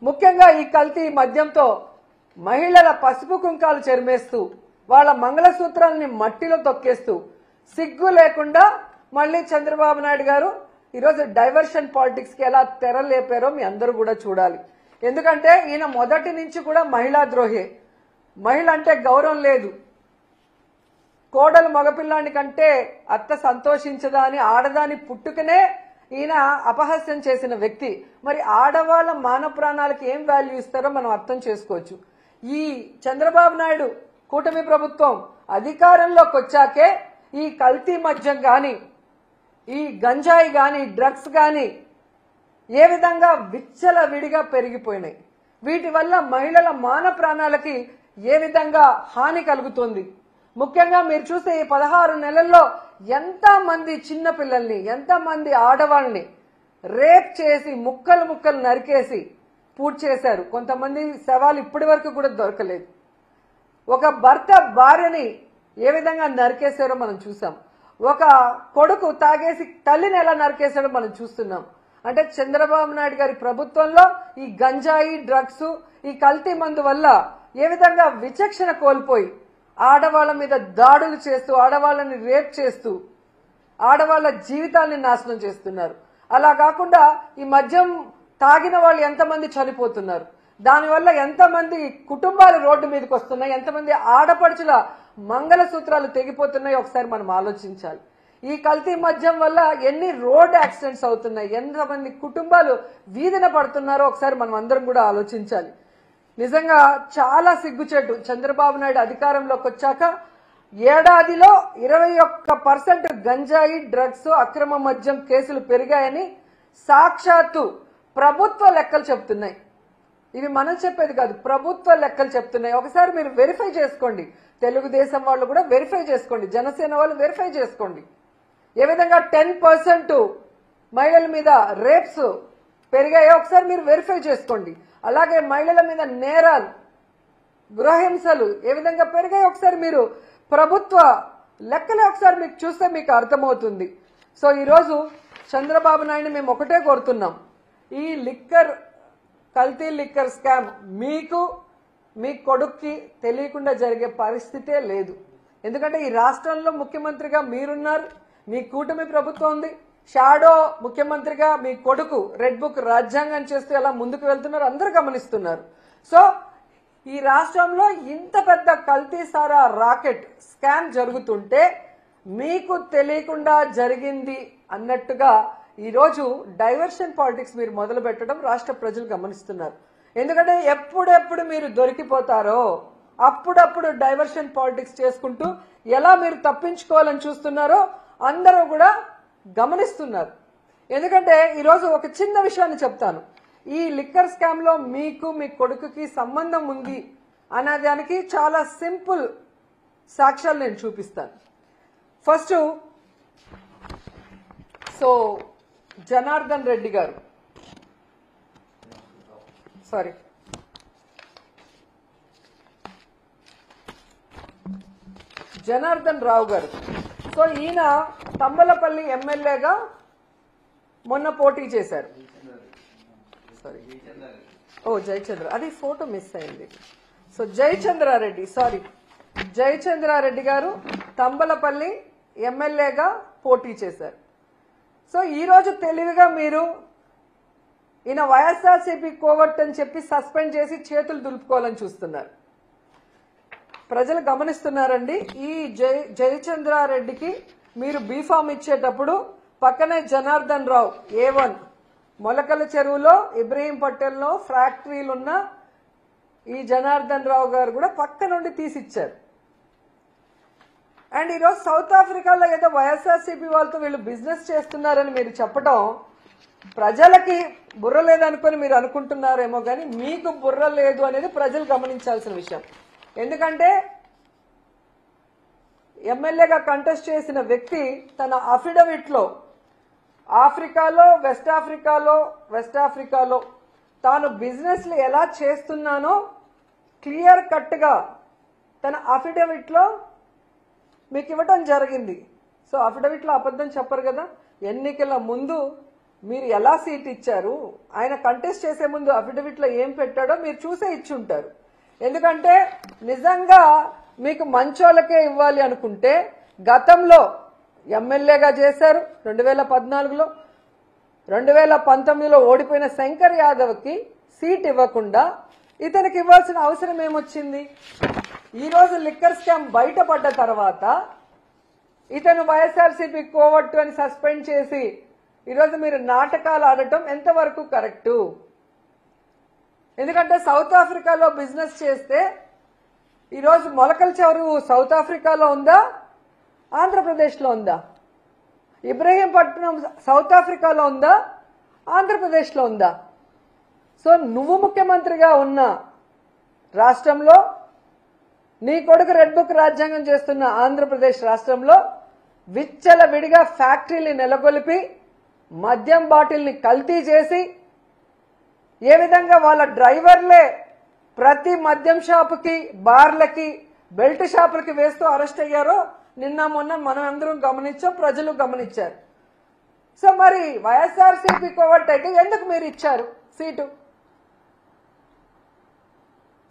ముఖ్యంగా ఈ కల్తీ మద్యంతో మహిళల పసుపు కుంకాలు చెరిమేస్తూ వాళ్ళ మంగళసూత్రాలని మట్టిలో తొక్కేస్తూ సిగ్గు లేకుండా మళ్ళీ చంద్రబాబు నాయుడు గారు ఈరోజు డైవర్షన్ పాలిటిక్స్ కి ఎలా తెరలేపారో మీ అందరూ కూడా చూడాలి. ఎందుకంటే ఈయన మొదటి నుంచి కూడా మహిళా ద్రోహే. మహిళ అంటే గౌరవం లేదు, కోడలు మగపిల్లాని కంటే అత్త సంతోషించదా అని ఆడదాని పుట్టుకనే ఈయన అపహాస్యం చేసిన వ్యక్తి. మరి ఆడవాళ్ళ మానవ ప్రాణాలకు ఏం వాల్యూ ఇస్తారో మనం అర్థం చేసుకోవచ్చు. ఈ చంద్రబాబు నాయుడు కూటమి ప్రభుత్వం అధికారంలోకి వచ్చాకే ఈ కల్తీ మద్యం గాని, ఈ గంజాయి గాని, డ్రగ్స్ గాని ఏ విధంగా విచ్చలవిడిగా పెరిగిపోయినాయి. వీటి వల్ల మహిళల మాన ప్రాణాలకి ఏ విధంగా హాని కలుగుతుంది. ముఖ్యంగా మీరు చూస్తే ఈ 16 నెలల్లో ఎంతమంది చిన్న పిల్లల్ని, ఎంతమంది ఆడవాళ్ళని రేప్ చేసి ముక్కలు ముక్కలు నరికేసి పూర్తి చేశారు. కొంతమంది శవాలు ఇప్పటి వరకు కూడా దొరకలేదు. ఒక భర్త భార్యని ఏ విధంగా నరికేశారో మనం చూసాం. ఒక కొడుకు తాగేసి తల్లిని ఎలా నరికేశాడో మనం చూస్తున్నాం. అంటే చంద్రబాబు నాయుడు గారి ప్రభుత్వంలో ఈ గంజాయి, డ్రగ్స్, ఈ కల్తీ మందు వల్ల ఏ విధంగా విచక్షణ కోల్పోయి ఆడవాళ్ల మీద దాడులు చేస్తూ, ఆడవాళ్ళని రేప్ చేస్తూ, ఆడవాళ్ల జీవితాన్ని నాశనం చేస్తున్నారు. అలా కాకుండా ఈ మద్యం తాగిన వాళ్ళు ఎంతమంది చనిపోతున్నారు, దానివల్ల ఎంతమంది కుటుంబాలు రోడ్డు మీదకి వస్తున్నాయి, ఎంతమంది ఆడపడుచుల మంగళసూత్రాలు తెగిపోతున్నాయో ఒకసారి మనం ఆలోచించాలి. ఈ కల్తీ మద్యం వల్ల ఎన్ని రోడ్ యాక్సిడెంట్స్ అవుతున్నాయి, ఎంతమంది కుటుంబాలు వీధిన పడుతున్నారో ఒకసారి మనం అందరం కూడా ఆలోచించాలి. నిజంగా చాలా సిగ్గుచేటు. చంద్రబాబు నాయుడు అధికారంలోకి వచ్చాక ఏడాదిలో 21% గంజాయి, డ్రగ్స్, అక్రమ మద్యం కేసులు పెరిగాయని సాక్షాత్తు ప్రభుత్వ లెక్కలు చెప్తున్నాయి. ఇవి మనం చెప్పేది కాదు, ప్రభుత్వ లెక్కలు చెప్తున్నాయి. ఒకసారి మీరు వెరిఫై చేసుకోండి. తెలుగుదేశం వాళ్ళు కూడా వెరిఫై చేసుకోండి, జనసేన వాళ్ళు వెరిఫై చేసుకోండి. ఏ విధంగా 10% మహిళల మీద రేప్స్ పెరిగాయో ఒకసారి మీరు వెరిఫై చేసుకోండి. అలాగే మహిళల మీద నేరాలు, గృహహింసలు ఏ విధంగా పెరిగాయో ఒకసారి మీరు ప్రభుత్వ లెక్కలే ఒకసారి మీకు చూస్తే మీకు అర్థమవుతుంది. సో ఈరోజు చంద్రబాబు నాయుడు మేము ఒకటే కోరుతున్నాం, ఈ కల్తీ లిక్కర్ స్కామ్ మీకు, మీ కొడుక్కి తెలియకుండా జరిగే పరిస్థితే లేదు. ఎందుకంటే ఈ రాష్ట్రంలో ముఖ్యమంత్రిగా మీరున్నారు, మీ కూటమి ప్రభుత్వం ఉంది, షాడో ముఖ్యమంత్రిగా మీ కొడుకు రెడ్ బుక్ రాజ్యాంగం చేస్తూ ఎలా ముందుకు వెళ్తున్నారు అందరూ గమనిస్తున్నారు. సో ఈ రాష్ట్రంలో ఇంత పెద్ద కల్తీ సారా రాకెట్ స్కామ్ జరుగుతుంటే మీకు తెలియకుండా జరిగింది అన్నట్టుగా ఈరోజు డైవర్షన్ పాలిటిక్స్ మీరు మొదలు పెట్టడం రాష్ట్ర ప్రజలు గమనిస్తున్నారు. ఎందుకంటే ఎప్పుడెప్పుడు మీరు దొరికిపోతారో అప్పుడప్పుడు డైవర్షన్ పాలిటిక్స్ చేసుకుంటూ ఎలా మీరు తప్పించుకోవాలని చూస్తున్నారో అందరూ కూడా గమనిస్తున్నారు. ఎందుకంటే ఈరోజు ఒక చిన్న విషయాన్ని చెప్తాను. ఈ లిక్కర్ స్కామ్ లో మీకు, మీ కొడుకుకి సంబంధం ఉంది అనేదానికి చాలా సింపుల్ సాక్ష్యాలు నేను చూపిస్తాను. ఫస్ట్ జనార్దన్ రెడ్డి గారు, జనార్దన్ రావు గారు. సో ఈయన తంబలపల్లి ఎమ్మెల్యేగా మొన్న పోటీ చేశారు. జయచంద్ర, అది ఫోటో మిస్ అయింది. సో జయచంద్రారెడ్డి గారు తంబలపల్లి ఎమ్మెల్యేగా పోటీ చేశారు. సో ఈరోజు తెలివిగా మీరు ఈయన వైఎస్ఆర్సీపీ కోవర్ట్ అని చెప్పి సస్పెండ్ చేసి చేతులు దులుపుకోవాలని చూస్తున్నారు. ప్రజలు గమనిస్తున్నారండి. ఈ జయచంద్రారెడ్డికి మీరు బీఫామ్ ఇచ్చేటప్పుడు పక్కనే జనార్దన్ రావు A1 మొలకల చెరువులో, ఇబ్రహీం పటేల్లో ఫ్యాక్టరీలున్న ఈ జనార్దన్ రావు గారు కూడా పక్క నుండి తీసిచ్చారు. అండ్ ఈరోజు సౌత్ ఆఫ్రికాలో ఏదో వైఎస్ఆర్సీపీ వాళ్ళతో వీళ్ళు బిజినెస్ చేస్తున్నారని మీరు చెప్పడం ప్రజలకి బుర్ర లేదనుకొని మీరు అనుకుంటున్నారేమో కానీ మీకు బుర్ర లేదు అనేది ప్రజలు గమనించాల్సిన విషయం. ఎందుకంటే ఎమ్మెల్యేగా కంటెస్ట్ చేసిన వ్యక్తి తన అఫిడవిట్ లో ఆఫ్రికాలో, వెస్ట్ ఆఫ్రికాలో తాను బిజినెస్లు ఎలా చేస్తున్నానో క్లియర్ కట్ గా తన అఫిడవిట్ లో మీకు ఇవ్వటం జరిగింది. సో అఫిడవిట్ లో అబద్ధం చెప్పరు కదా. ఎన్నికల ముందు మీరు ఎలా సీట్ ఇచ్చారు, ఆయన కంటెస్ట్ చేసే ముందు అఫిడవిట్లో ఏం పెట్టాడో మీరు చూసే ఇచ్చుంటారు. ఎందుకంటే నిజంగా మీకు మంచోళ్ళకే ఇవ్వాలి అనుకుంటే గతంలో ఎమ్మెల్యేగా చేశారు 2014లో, 2019లో ఓడిపోయిన శంకర్ యాదవ్కి సీట్ ఇవ్వకుండా ఇతనికి ఇవ్వాల్సిన అవసరం ఏమొచ్చింది? ఈరోజు లిక్కర్ స్కామ్ బయటపడ్డ తర్వాత ఇతను వైఎస్ఆర్సీపీ కోవట్టు అని సస్పెండ్ చేసి ఈరోజు మీరు నాటకాలు ఆడటం ఎంతవరకు కరెక్టు? ఎందుకంటే సౌత్ ఆఫ్రికాలో బిజినెస్ చేస్తే ఈరోజు మొలకల చెరువు సౌత్ ఆఫ్రికాలో ఉందా, ఆంధ్రప్రదేశ్లో ఉందా? ఇబ్రహీంపట్నం సౌత్ ఆఫ్రికాలో ఉందా, ఆంధ్రప్రదేశ్లో ఉందా? సో నువ్వు ముఖ్యమంత్రిగా ఉన్న రాష్ట్రంలో, నీ కొడుకు రెడ్ బుక్ రాజ్యాంగం చేస్తున్న ఆంధ్రప్రదేశ్ రాష్ట్రంలో విచ్చలవిడిగా ఫ్యాక్టరీని నెలకొల్పి మద్యం బాటిల్ని కల్తీ చేసి ఏ విధంగా వాళ్ళ డ్రైవర్లే ప్రతి మద్యం షాపుకి, బార్లకి, బెల్ట్ షాపులకి వేస్తూ అరెస్ట్ అయ్యారో నిన్న మొన్న మనం అందరం గమనించాం, ప్రజలు గమనించారు. సో మరి వైఎస్ఆర్సీపీ కోవట్ అయితే ఎందుకు మీరు ఇచ్చారు సీటు?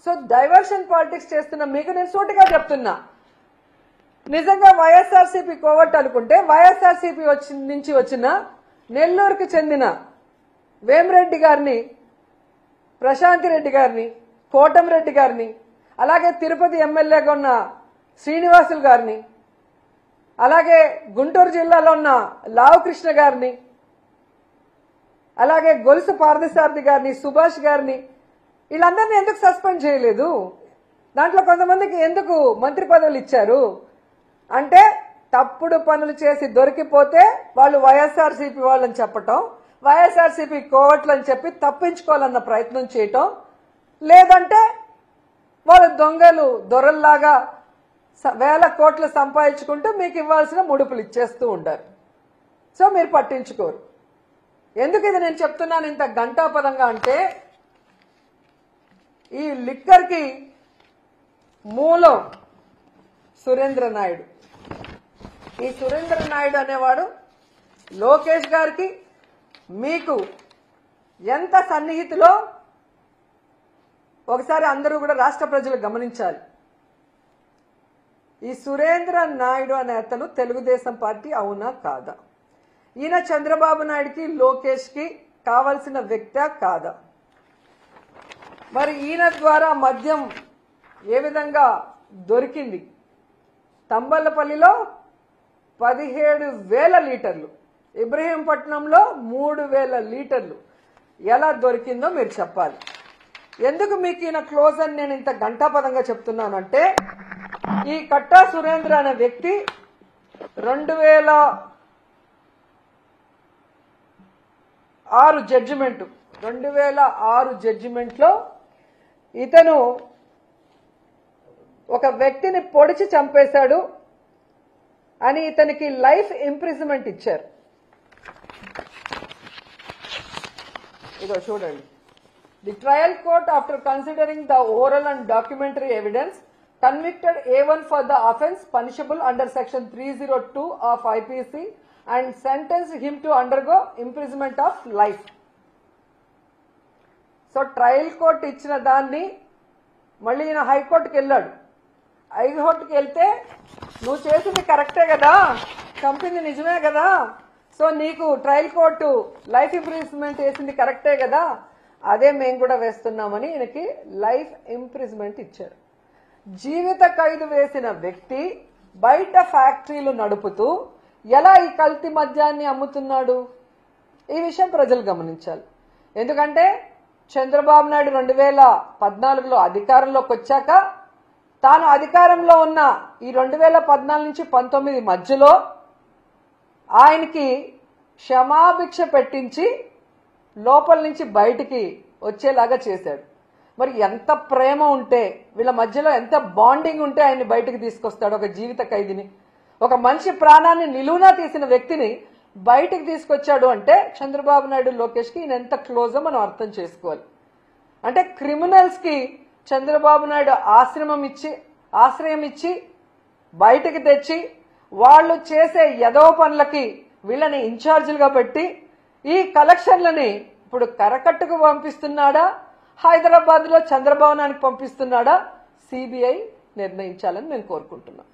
సో డైవర్షన్ పాలిటిక్స్ చేస్తున్న మీకు నేను సూటిగా చెప్తున్నా, నిజంగా వైఎస్ఆర్సీపీ కోవట్ అనుకుంటే వైఎస్ఆర్సీపీ నుంచి వచ్చిన నెల్లూరుకి చెందిన వేమిరెడ్డి గారిని, ప్రశాంతి రెడ్డి గారిని, కోటంరెడ్డి గారిని, అలాగే తిరుపతి ఎమ్మెల్యేగా ఉన్న శ్రీనివాసులు గారిని, అలాగే గుంటూరు జిల్లాలో ఉన్న లావు కృష్ణ గారిని, అలాగే గొలుసు పార్థసారథి గారిని, సుభాష్ గారిని, వీళ్ళందరినీ ఎందుకు సస్పెండ్ చేయలేదు? దాంట్లో కొంతమందికి ఎందుకు మంత్రి పదవులు ఇచ్చారు? అంటే తప్పుడు పనులు చేసి దొరికిపోతే వాళ్ళు వైఎస్ఆర్సీపీ వాళ్ళని చెప్పటం, వైఎస్ఆర్సీపీ కోవట్లు అని చెప్పి తప్పించుకోవాలన్న ప్రయత్నం చేయటం, లేదంటే వాళ్ళు దొంగలు దొరల్లాగా వేల కోట్లు సంపాదించుకుంటూ మీకు ఇవ్వాల్సిన ముడుపులు ఇచ్చేస్తూ ఉంటారు. సో మీరు పట్టించుకోరు. ఎందుకు ఇది నేను చెప్తున్నాను ఇంత గంటాపదంగా అంటే, ఈ లిక్కర్కి మూలం సురేంద్ర నాయుడు. ఈ సురేంద్ర నాయుడు అనేవాడు లోకేష్ గారికి మీకు ఎంత సన్నిహితులో ఒకసారి అందరూ కూడా రాష్ట్ర ప్రజలు గమనించాలి. ఈ సురేంద్ర నాయుడు అనే అతను తెలుగుదేశం పార్టీ అవునా కాదా? ఈయన చంద్రబాబు నాయుడుకి లోకేష్కి కావాల్సిన వ్యక్తి కాదా? మరి ఈయన ద్వారా మద్యం ఏ విధంగా దొరికింది? తంబలపల్లిలో 17,000 లీటర్లు, ఇబ్రహీంపట్నంలో 3,000 లీటర్లు ఎలా దొరికిందో మీరు చెప్పాలి. ఎందుకు మీకు ఈయన క్లోజ్ అని నేను ఇంత గంటాపదంగా చెప్తున్నానంటే, ఈ కట్టా సురేంద్ర అనే వ్యక్తి 2006 జడ్జిమెంట్లో ఇతను ఒక వ్యక్తిని పొడిచి చంపేశాడు అని ఇతనికి లైఫ్ ఇంప్రిజన్మెంట్ ఇచ్చారు. ఇదో చూడండి. The trial court after considering the oral and documentary evidence convicted A1 for the offence punishable under section 302 of IPC and sentenced him to undergo imprisonment of life. So trial court ఇచ్చిన దాన్ని మళ్ళీ ఈయన హైకోర్టుకి వెళ్ళాడు. హైకోర్టుకి వెళ్తే నువ్వు చేసింది కరెక్టే కదా, చంపింది నిజమే కదా, సో నీకు ట్రయల్ కోర్టు లైఫ్ ఇంప్రిజన్మెంట్ వేసింది కరెక్టే కదా, అదే మేము కూడా వేస్తున్నామని ఈయనకి లైఫ్ ఇంప్రిజన్మెంట్ ఇచ్చారు. జీవిత ఖైదు వేసిన వ్యక్తి బయట ఫ్యాక్టరీలు నడుపుతూ ఎలా ఈ కల్తీ మద్యాన్ని అమ్ముతున్నాడు? ఈ విషయం ప్రజలు గమనించాలి. ఎందుకంటే చంద్రబాబు నాయుడు 2014లో అధికారంలోకి వచ్చాక తాను అధికారంలో ఉన్న ఈ 2014 నుంచి 19 మధ్యలో ఆయనకి క్షమాభిక్ష పెట్టించి లోపల నుంచి బయటికి వచ్చేలాగా చేశాడు. మరి ఎంత ప్రేమ ఉంటే, వీళ్ళ మధ్యలో ఎంత బాండింగ్ ఉంటే ఆయన్ని బయటికి తీసుకొస్తాడు? ఒక జీవిత ఖైదీని, ఒక మనిషి ప్రాణాన్ని నిలువునా తీసిన వ్యక్తిని బయటికి తీసుకొచ్చాడు అంటే చంద్రబాబు నాయుడు లోకేష్కి ఈయన ఎంత క్లోజో మనం అర్థం చేసుకోవాలి. అంటే క్రిమినల్స్కి చంద్రబాబు నాయుడు ఆశ్రయం ఇచ్చి బయటికి తెచ్చి వాళ్ళు చేసే యదవ పనులకి వీళ్ళని ఇన్ఛార్జీలుగా పెట్టి ఈ కలెక్షన్లని ఇప్పుడు కరకట్టుకు పంపిస్తున్నాడా, హైదరాబాద్ లో చంద్రభవనానికి పంపిస్తున్నాడా, సిబిఐ నిర్ణయించాలని నేను కోరుకుంటున్నాను.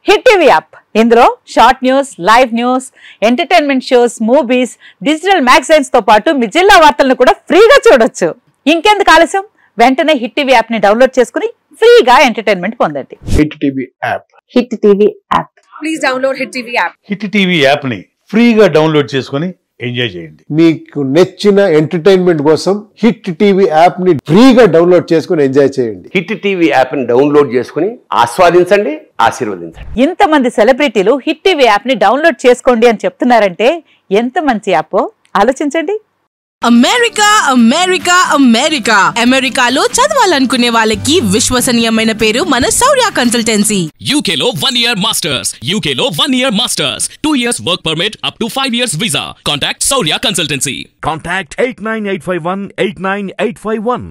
హిట్ టీవీ యాప్, ఇందులో short news, live news, entertainment shows, movies, digital magazines తో పాటు మీ జిల్లా వార్తలను కూడా ఫ్రీగా చూడొచ్చు. ఇంకెందుకు ఆలస్యం, వెంటనే హిట్ టీవీ యాప్ ని డౌన్లోడ్ చేసుకుని ఫ్రీగా ఎంటర్టైన్మెంట్ పొందండి. Hit TV app. Hit TV app. Please download hit TV app. Hit TV app ని ఫ్రీగా డౌన్లోడ్ చేసుకుని ఎంజాయ్ చేయండి. మీకు నచ్చిన ఎంటర్టైన్మెంట్ కోసం హిట్ టీవీ యాప్ ని ఫ్రీగా డౌన్లోడ్ చేసుకుని ఎంజాయ్ చేయండి. హిట్ టీవీ యాప్ ని డౌన్లోడ్ చేసుకుని ఆస్వాదించండి, ఆశీర్వదించండి. ఇంతమంది సెలబ్రిటీలు హిట్ టీవీ యాప్ ని డౌన్లోడ్ చేసుకోండి అని చెప్తున్నారంటే ఎంత మంచి యాప్ ఆలోచించండి. అమెరికా అమెరికా అమెరికా అమెరికాలో చదవాలనుకునే వాళ్ళకి విశ్వసనీయమైన పేరు మన శౌర్య కన్సల్టెన్సీ. UK లో 1 year masters, UK లో 1 year masters, 2 years work permit up to 5 years visa. Contact Saurya Consultancy. Contact 89851 89851.